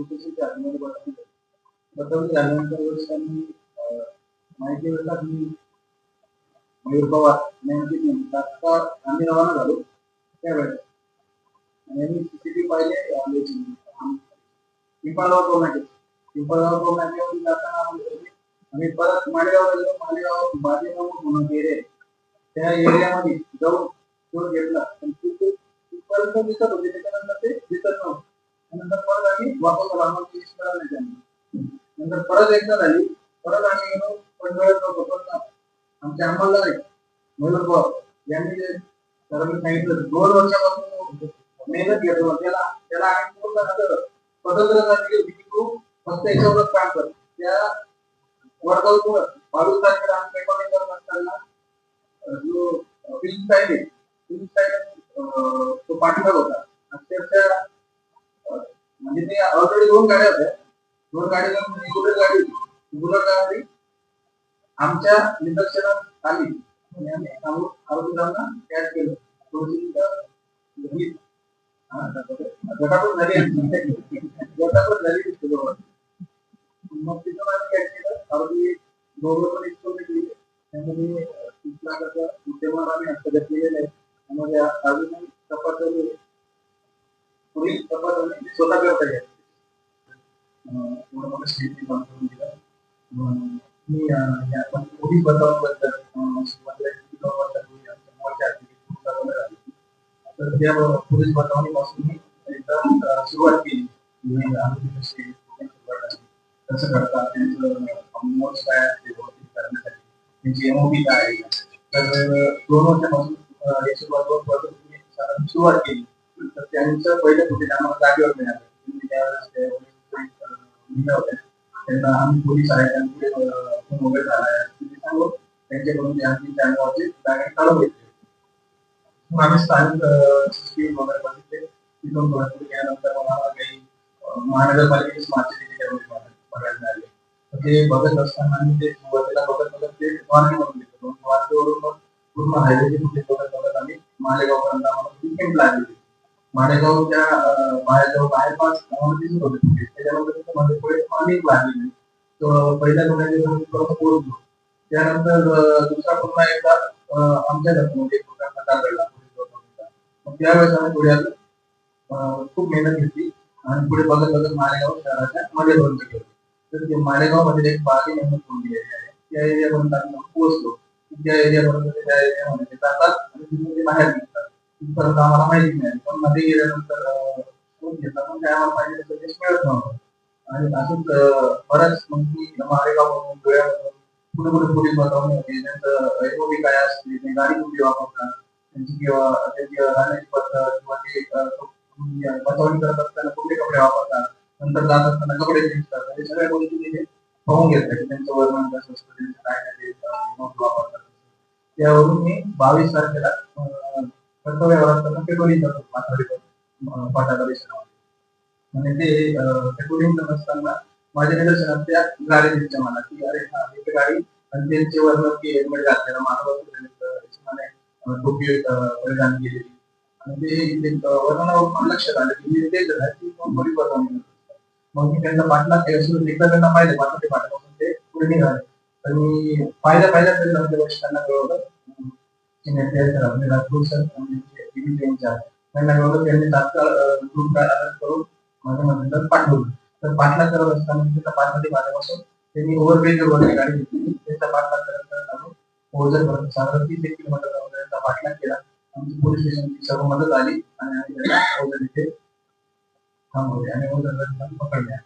पोलिसांच्या आतमध्ये बदलली झाल्यानंतर त्यांनी माहिती मिळतात मी मयूर पवार यांची तात्काळ आम्ही रवाना झालो त्यावेळेस आणि आम्ही सीसीटीव्ही पाहिले पिंपळगाव टोल नाक्यावरून जाताना आम्ही परत मालेगाव गेलो. मालेगाव बाजीराव म्हणून एरिया त्या एरियामध्ये जाऊन शोध घेतला पण तिथे तिथपर्यंत दिसत होते त्याच्यानंतर ते दिसत नव्हतं. नंतर परत आम्ही वापस आलो नंतर परत एकदा झाली परत आम्ही गेलो पंधरा होतो पण आमच्या अंमलदार मयूर पवार यांनी जे सरांनी सांगितलं 2 वर्षापासून मेहनत घेतो त्याला त्याला आम्ही पूर्ण स्वतंत्र होती तू फक्त याच्यावरच काम कर. त्या वर्कआउटवर 22 तारखेला आम्ही रेकॉर्डिंग करत असताना जो फिल्म स्टाईल तो पाठीमाग होता अक्षरशः म्हणजे ते ऑलरेडी 2 गाड्या होत्या 2 गाडी बुलेट गाडी आमच्या निदर्शनात आली आणि आम्ही आरोपींना कॅच केलं. गटापट झाली मग तिथून आम्ही कॅच केलं. आरोपी दोघं पण एक्सपोज केली त्यामध्ये 30 लाखाचा मुद्देमाल आम्ही हस्तगत केलेला आहे. त्यामध्ये अजूनही तपास चालू आहे. पुढील तपास आम्ही स्वतः करता येईल. मी आपण पोलीस बचावाबद्दल तर त्या पोलीस बचावणीपासून मी एकदम सुरुवात केली. कसं करतात त्यांचं नोट्स काय असते करण्यासाठी त्यांची एमओपी काय आहे. तर 2 वर्षापासून 102 सुरुवात केली तर त्यांचं पहिलं फुटेज आम्हाला जागेवर मिळालं. त्यावेळेस त्यांना आम्ही पोलीस आहे त्यांचे फोन वगैरे झाला सांगून त्यांच्याकडून ते आम्ही जागेवरचे जागे काढून घेतले. मग आम्ही स्थानिक वगैरे बघितले तिथून गेल्यानंतर मला काही महानगरपालिकेचे स्मार्ट सिटी बघायला मिळाले. ते बघत असताना आम्ही ते सुरुवातीला बघत ते द्वारके म्हणून घेतलं. द्वारकेवरून मग पूर्ण हायवेचे फुटेज बघत आम्ही मालेगावपर्यंत आम्हाला कॅम्प लागली. मालेगावच्या बायपास दिसत होते फुटेज त्याच्यानंतर मध्ये पुढे अनेक लागले. तर पहिल्या दोन्ही पोहोचलो. त्यानंतर दुसरा पुन्हा एकदा आमच्या घरामध्ये घडला. मग त्यावेळेस आम्ही थोडी खूप मेहनत घेतली आणि पुढे बघत मालेगाव शहराच्या मध्ये पर्यंत गेलो. तर ते मालेगाव मध्ये एक बागी म्हणून कोणती एरिया आहे त्या एरियापर्यंत आम्ही पोहोचलो. त्या एरियापर्यंत त्या एरियामध्ये ते जातात आणि तिथून ते बाहेर निघतात. तिथपर्यंत आम्हाला माहिती मिळाली पण मध्ये गेल्यानंतर शोध घेतला पण काय आम्हाला पाहिजे तसं ते मिळत नव्हतं. आणि असंच बऱ्याच मग मालेगाव धुळ्यामधून पुढे पुढे पोलीस बचावणी होती. त्यांचं एमओपी काय असते ते गाडी कुठली वापरतात त्यांची किंवा त्यांची राहण्याची पद्धत किंवा ते बचावणी करत असताना कुठले कपडे वापरतात नंतर जात असताना कपडे चेंज करतात हे सगळ्या गोष्टी तिथे पाहून घेतात की त्यांचं वर्णन कसं असतं त्यांचं काय वापरतात. त्यावरून मी 22 तारखेला कर्तव्यावर असताना पेट्रोलिंग करतो फाटा परिसरामध्ये आणि ते पेट्रोलिंग करत असताना माझ्या निदर्शनात त्या गाडी दिसल्या मला की अरे हा ही गाडी आणि त्यांचे वर्णन की हेल्मेट घातलेला मानव टोपी परिधान केलेली आणि ते वर्णनावरून मला लक्षात आलं की मी तेच पोलीस बचावणी. मग मी त्यांचा पाठलाग एकदा त्यांना पाहिलं पाठवते पाठपासून ते पुढे निघाले. तर मी पाहिल्या तरी आमच्या त्यांना कळवलं त्यांना कळवलं त्यांनी तात्काळ ग्रुप करून माझ्या मध्ये पाठवलं. तर पाठलाग करत असताना त्यांचा पाठमध्ये माझ्यापासून त्यांनी ओव्हरब्रिजवर वगैरे गाडी घेतली. त्यांचा पाठलाग करत आम्ही ओझर करत साधारण 30 किलोमीटर त्यांचा पाठलाग केला. आमची पोलीस स्टेशनची सर्व मदत आली आणि आम्ही त्यांना ओझर इथे थांबवले आणि ओझर पकडल्या.